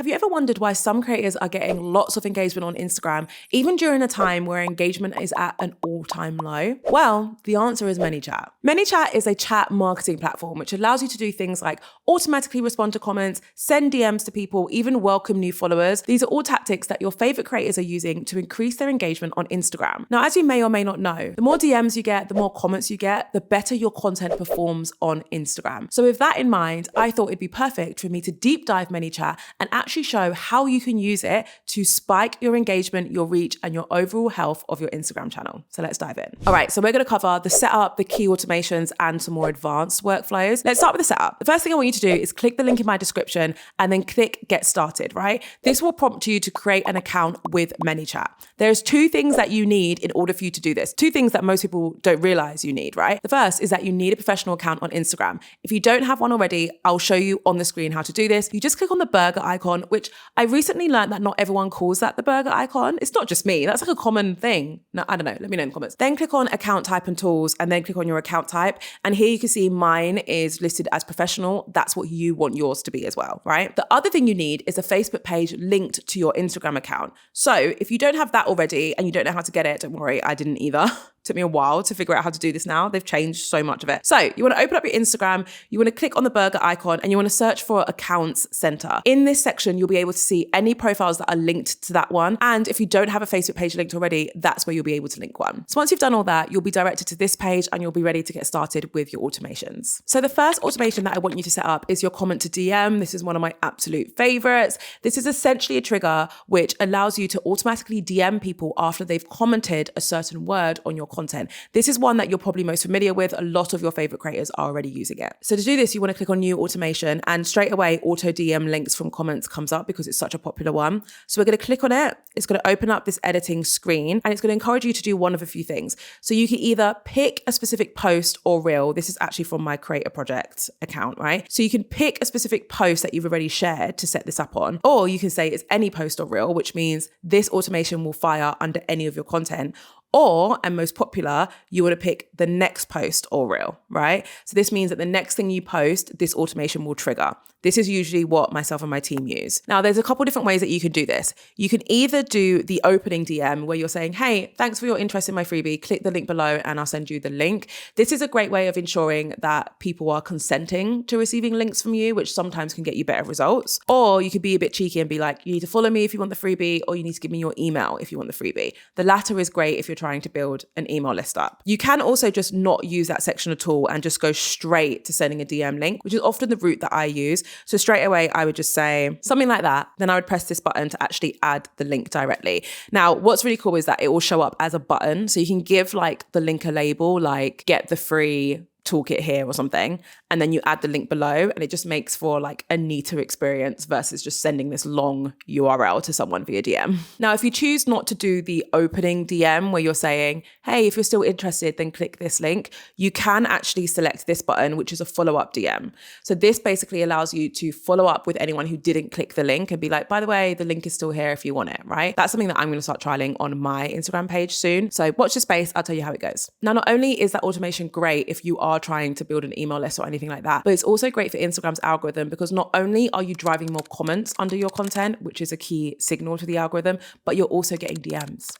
Have you ever wondered why some creators are getting lots of engagement on Instagram, even during a time where engagement is at an all-time low? Well, the answer is Manychat. Manychat is a chat marketing platform which allows you to do things like automatically respond to comments, send DMs to people, even welcome new followers. These are all tactics that your favorite creators are using to increase their engagement on Instagram. Now, as you may or may not know, the more DMs you get, the more comments you get, the better your content performs on Instagram. So with that in mind, I thought it'd be perfect for me to deep dive Manychat and actually show how you can use it to spike your engagement, your reach, and your overall health of your Instagram channel. So let's dive in. All right, so we're going to cover the setup, the key automations, and some more advanced workflows. Let's start with the setup. The first thing I want you to do is click the link in my description and then click Get Started, right? This will prompt you to create an account with Manychat. There's two things that you need in order for you to do this. Two things that most people don't realize you need, right? The first is that you need a professional account on Instagram. If you don't have one already, I'll show you on the screen how to do this. You just click on the burger icon, which I recently learned that not everyone calls that the burger icon. It's not just me. That's like a common thing. No, I don't know. Let me know in the comments. Then click on account type and tools, and then click on your account type. And here you can see mine is listed as professional. That's what you want yours to be as well, right? The other thing you need is a Facebook page linked to your Instagram account. So if you don't have that already and you don't know how to get it, don't worry, I didn't either. Took me a while to figure out how to do this now. They've changed so much of it. So you want to open up your Instagram, you want to click on the burger icon, and you want to search for Accounts Center. In this section, you'll be able to see any profiles that are linked to that one. And if you don't have a Facebook page linked already, that's where you'll be able to link one. So once you've done all that, you'll be directed to this page and you'll be ready to get started with your automations. So the first automation that I want you to set up is your comment to DM. This is one of my absolute favorites. This is essentially a trigger which allows you to automatically DM people after they've commented a certain word on your content. This is one that you're probably most familiar with. A lot of your favorite creators are already using it. So to do this, you want to click on new automation, and straight away auto DM links from comments comes up because it's such a popular one. So we're going to click on it. It's going to open up this editing screen, and it's going to encourage you to do one of a few things. So you can either pick a specific post or reel. This is actually from my Creator Project account, right? So you can pick a specific post that you've already shared to set this up on, or you can say it's any post or reel, which means this automation will fire under any of your content. Or, and most popular, you want to pick the next post or reel, right? So this means that the next thing you post, this automation will trigger. This is usually what myself and my team use. Now, there's a couple different ways that you can do this. You can either do the opening DM where you're saying, hey, thanks for your interest in my freebie. Click the link below and I'll send you the link. This is a great way of ensuring that people are consenting to receiving links from you, which sometimes can get you better results. Or you could be a bit cheeky and be like, you need to follow me if you want the freebie, or you need to give me your email if you want the freebie. The latter is great if you're trying to build an email list up. You can also just not use that section at all and just go straight to sending a DM link, which is often the route that I use. So straight away, I would just say something like that. Then I would press this button to actually add the link directly. Now, what's really cool is that it will show up as a button. So you can give like the link a label, like get the free toolkit here or something, and then you add the link below, and it just makes for like a neater experience versus just sending this long URL to someone via DM. Now, if you choose not to do the opening DM where you're saying, hey, if you're still interested, then click this link, you can actually select this button, which is a follow-up DM. So this basically allows you to follow up with anyone who didn't click the link and be like, by the way, the link is still here if you want it, right? That's something that I'm going to start trialing on my Instagram page soon. So watch this space, I'll tell you how it goes. Now, not only is that automation great if you are trying to build an email list or anything like that, but it's also great for Instagram's algorithm because not only are you driving more comments under your content, which is a key signal to the algorithm, but you're also getting DMs.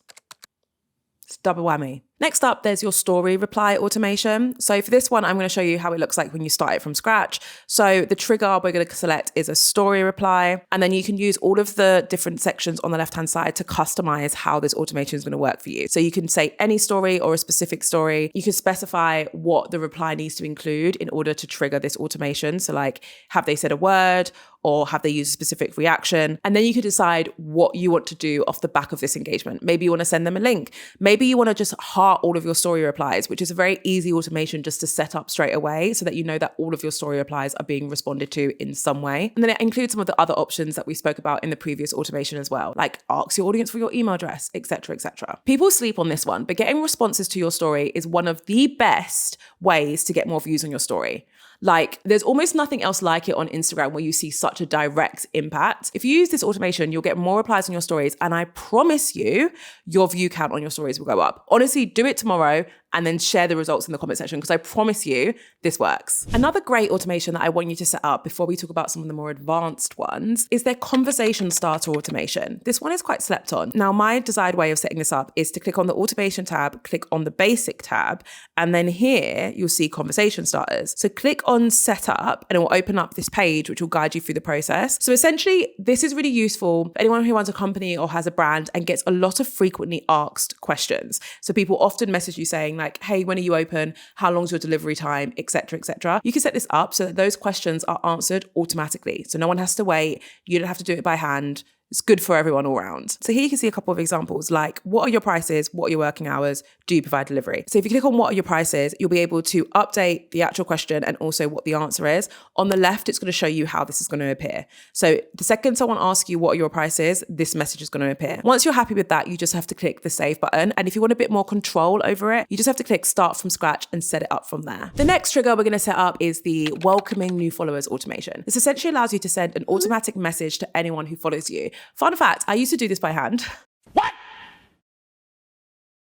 It's double whammy. Next up, there's your story reply automation. So for this one, I'm going to show you how it looks like when you start it from scratch. So the trigger we're going to select is a story reply. And then you can use all of the different sections on the left-hand side to customize how this automation is going to work for you. So you can say any story or a specific story. You can specify what the reply needs to include in order to trigger this automation. So like, have they said a word or have they used a specific reaction? And then you can decide what you want to do off the back of this engagement. Maybe you want to send them a link. Maybe you want to just heart all of your story replies, which is a very easy automation just to set up straight away so that you know that all of your story replies are being responded to in some way. And then it includes some of the other options that we spoke about in the previous automation as well, like ask your audience for your email address, etc., etc. People sleep on this one, but getting responses to your story is one of the best ways to get more views on your story. Like, there's almost nothing else like it on Instagram where you see such a direct impact. If you use this automation, you'll get more replies on your stories, and I promise you, your view count on your stories will go up. Honestly, do it tomorrow and then share the results in the comment section, because I promise you this works. Another great automation that I want you to set up before we talk about some of the more advanced ones is their conversation starter automation. This one is quite slept on. Now, my desired way of setting this up is to click on the automation tab, click on the basic tab, and then here you'll see conversation starters. So click on setup and it will open up this page which will guide you through the process. So essentially, this is really useful for anyone who runs a company or has a brand and gets a lot of frequently asked questions. So people often message you saying like, hey, when are you open? How long's your delivery time? Etc. etc. You can set this up so that those questions are answered automatically. So no one has to wait. You don't have to do it by hand. It's good for everyone all around. So here you can see a couple of examples like, what are your prices? What are your working hours? Do you provide delivery? So if you click on what are your prices, you'll be able to update the actual question and also what the answer is. On the left, it's going to show you how this is going to appear. So the second someone asks you what are your prices, this message is going to appear. Once you're happy with that, you just have to click the save button. And if you want a bit more control over it, you just have to click start from scratch and set it up from there. The next trigger we're going to set up is the welcoming new followers automation. This essentially allows you to send an automatic message to anyone who follows you. Fun fact, I used to do this by hand. What?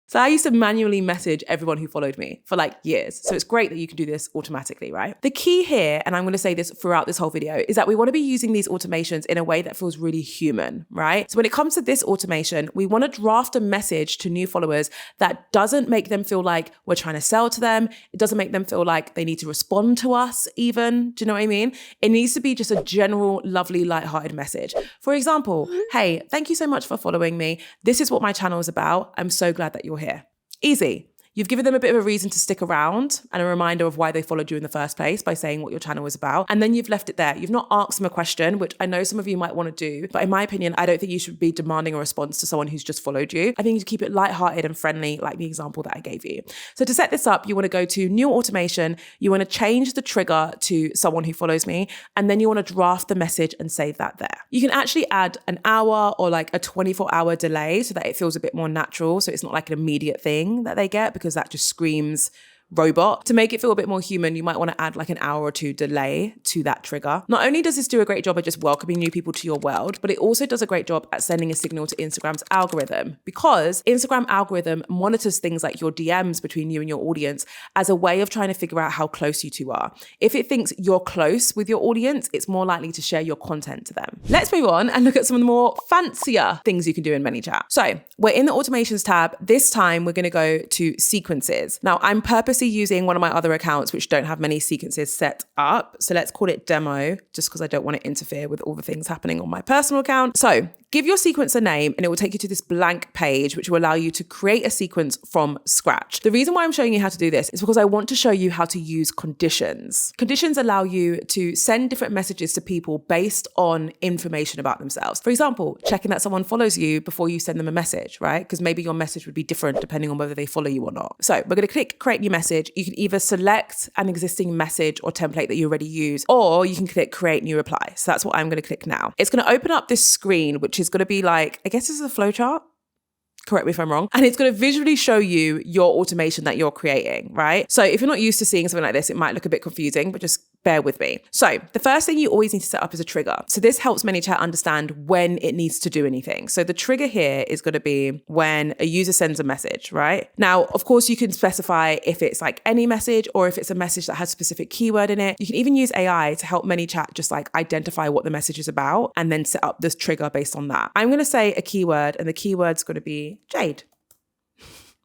So I used to manually message everyone who followed me for like years. So it's great that you can do this automatically, right? The key here, and I'm going to say this throughout this whole video, is that we want to be using these automations in a way that feels really human, right? So when it comes to this automation, we want to draft a message to new followers that doesn't make them feel like we're trying to sell to them. It doesn't make them feel like they need to respond to us even. Do you know what I mean? It needs to be just a general, lovely, lighthearted message. For example, hey, thank you so much for following me. This is what my channel is about. I'm so glad that you're here. Easy. You've given them a bit of a reason to stick around and a reminder of why they followed you in the first place by saying what your channel was about. And then you've left it there. You've not asked them a question, which I know some of you might want to do. But in my opinion, I don't think you should be demanding a response to someone who's just followed you. I think you should keep it lighthearted and friendly, like the example that I gave you. So to set this up, you want to go to new automation. You want to change the trigger to someone who follows me. And then you want to draft the message and save that there. You can actually add an hour or like a 24-hour delay so that it feels a bit more natural. So it's not like an immediate thing that they get, because that just screams robot. To make it feel a bit more human, you might want to add like an hour or two delay to that trigger. Not only does this do a great job at just welcoming new people to your world, but it also does a great job at sending a signal to Instagram's algorithm, because Instagram algorithm monitors things like your DMs between you and your audience as a way of trying to figure out how close you two are. If it thinks you're close with your audience, it's more likely to share your content to them. Let's move on and look at some of the more fancier things you can do in Manychat. So we're in the automations tab. This time we're going to go to sequences. Now I'm purposely using one of my other accounts which don't have many sequences set up. So let's call it demo, just because I don't want to interfere with all the things happening on my personal account. So give your sequence a name and it will take you to this blank page, which will allow you to create a sequence from scratch. The reason why I'm showing you how to do this is because I want to show you how to use conditions. Conditions allow you to send different messages to people based on information about themselves. For example, checking that someone follows you before you send them a message, right? Because maybe your message would be different depending on whether they follow you or not. So we're going to click create new message. You can either select an existing message or template that you already use, or you can click create new reply. So that's what I'm going to click now. It's going to open up this screen, which is going to be like, I guess this is a flowchart. Correct me if I'm wrong. And it's going to visually show you your automation that you're creating, right? So if you're not used to seeing something like this, it might look a bit confusing, but just bear with me. So the first thing you always need to set up is a trigger. So this helps Manychat understand when it needs to do anything. So the trigger here is going to be when a user sends a message, right? Now, of course, you can specify if it's like any message or if it's a message that has a specific keyword in it. You can even use AI to help Manychat just like identify what the message is about and then set up this trigger based on that. I'm going to say a keyword, and the keyword's going to be jade.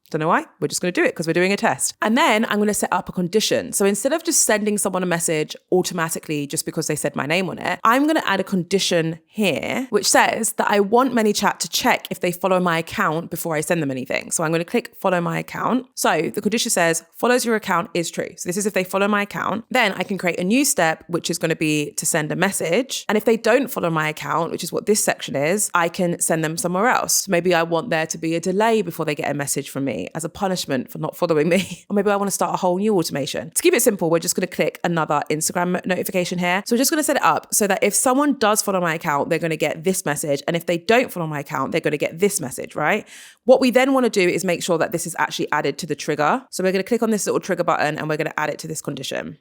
Don't know why. We're just going to do it because we're doing a test. And then I'm going to set up a condition. So instead of just sending someone a message automatically just because they said my name on it, I'm going to add a condition here, which says that I want Manychat to check if they follow my account before I send them anything. So I'm going to click follow my account. So the condition says follows your account is true. So this is if they follow my account. Then I can create a new step, which is going to be to send a message. And if they don't follow my account, which is what this section is, I can send them somewhere else. So maybe I want there to be a delay before they get a message from me as a punishment for not following me. Or maybe I want to start a whole new automation. To keep it simple, we're just going to click another Instagram notification here. So we're just going to set it up so that if someone does follow my account, they're going to get this message. And if they don't follow my account, they're going to get this message, right? What we then want to do is make sure that this is actually added to the trigger. So we're going to click on this little trigger button and we're going to add it to this condition.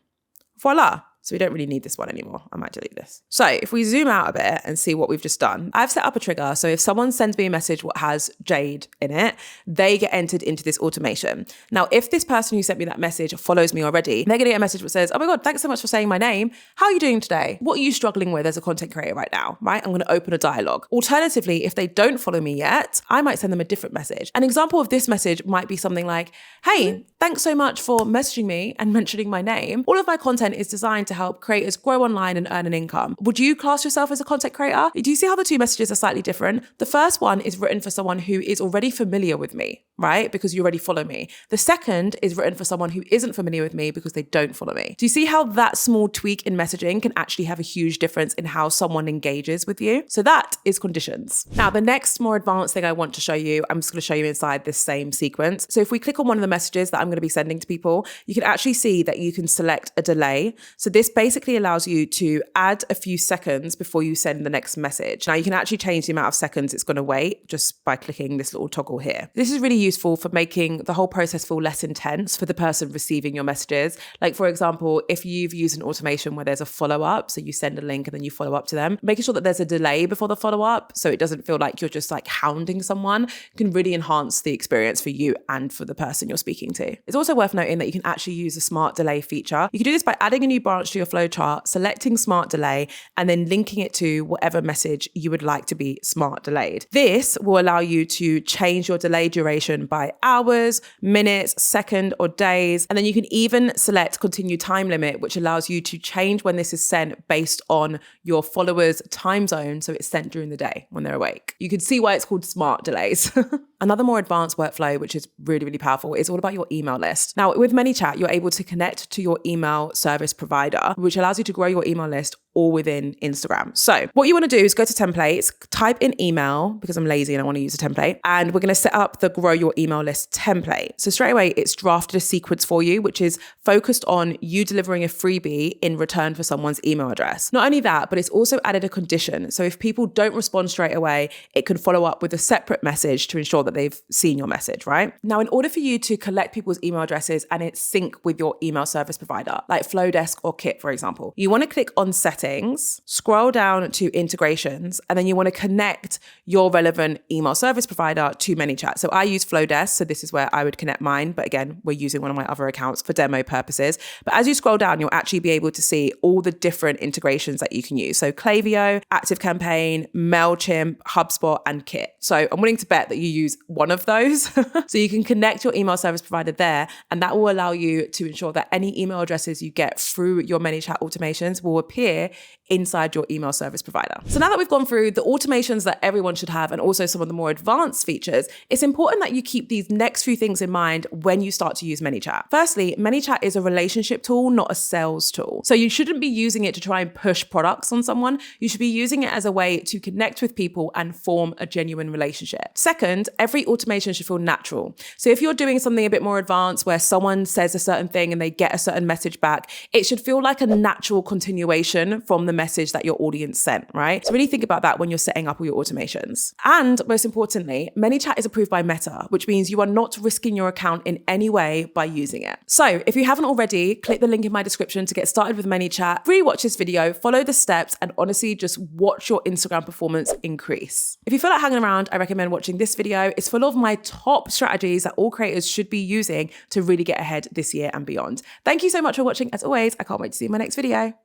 Voila. So we don't really need this one anymore. I might delete this. So if we zoom out a bit and see what we've just done, I've set up a trigger. So if someone sends me a message what has Jade in it, they get entered into this automation. Now, if this person who sent me that message follows me already, they're going to get a message that says, oh my God, thanks so much for saying my name. How are you doing today? What are you struggling with as a content creator right now, right? I'm going to open a dialogue. Alternatively, if they don't follow me yet, I might send them a different message. An example of this message might be something like, hey, thanks so much for messaging me and mentioning my name. All of my content is designed to help creators grow online and earn an income. Would you class yourself as a content creator? Do you see how the two messages are slightly different? The first one is written for someone who is already familiar with me, right? Because you already follow me. The second is written for someone who isn't familiar with me because they don't follow me. Do you see how that small tweak in messaging can actually have a huge difference in how someone engages with you? So that is conditions. Now, the next more advanced thing I want to show you, I'm just going to show you inside this same sequence. So if we click on one of the messages that I'm going to be sending to people, you can actually see that you can select a delay. So this basically allows you to add a few seconds before you send the next message. Now you can actually change the amount of seconds it's going to wait just by clicking this little toggle here. This is really useful for making the whole process feel less intense for the person receiving your messages. Like for example, if you've used an automation where there's a follow-up, so you send a link and then you follow up to them, making sure that there's a delay before the follow-up so it doesn't feel like you're just like hounding someone can really enhance the experience for you and for the person you're speaking to. It's also worth noting that you can actually use a smart delay feature. You can do this by adding a new branch to your flowchart, selecting smart delay, and then linking it to whatever message you would like to be smart delayed. This will allow you to change your delay duration by hours, minutes, second, or days. And then you can even select continue time limit, which allows you to change when this is sent based on your followers' time zone. So it's sent during the day when they're awake. You can see why it's called smart delays. Another more advanced workflow, which is really, really powerful, is all about your email list. Now, with Manychat, you're able to connect to your email service provider, which allows you to grow your email list all within Instagram. So what you want to do is go to templates, type in email, because I'm lazy and I want to use a template, and we're going to set up the grow your email list template. So straight away, it's drafted a sequence for you, which is focused on you delivering a freebie in return for someone's email address. Not only that, but it's also added a condition. So if people don't respond straight away, it can follow up with a separate message to ensure that they've seen your message, right? Now, in order for you to collect people's email addresses and it's sync with your email service provider, like Flowdesk or Kit, for example, you want to click on settings, scroll down to integrations, and then you want to connect your relevant email service provider to Manychat. So I use Flowdesk, so this is where I would connect mine. But again, we're using one of my other accounts for demo purposes. But as you scroll down, you'll actually be able to see all the different integrations that you can use. So Klaviyo, ActiveCampaign, MailChimp, HubSpot, and Kit. So I'm willing to bet that you use one of those. So you can connect your email service provider there, and that will allow you to ensure that any email addresses you get through your Manychat automations will appear inside your email service provider. So now that we've gone through the automations that everyone should have and also some of the more advanced features, it's important that you keep these next few things in mind when you start to use Manychat. Firstly, Manychat is a relationship tool, not a sales tool. So you shouldn't be using it to try and push products on someone. You should be using it as a way to connect with people and form a genuine relationship. Second, every automation should feel natural. So if you're doing something a bit more advanced where someone says a certain thing and they get a certain message back, it should feel like a natural continuation from the message that your audience sent, right? So really think about that when you're setting up all your automations. And most importantly, Manychat is approved by Meta, which means you are not risking your account in any way by using it. So if you haven't already, click the link in my description to get started with Manychat, rewatch this video, follow the steps, and honestly just watch your Instagram performance increase. If you feel like hanging around, I recommend watching this video. It's full of my top strategies that all creators should be using to really get ahead this year and beyond. Thank you so much for watching. As always, I can't wait to see you in my next video.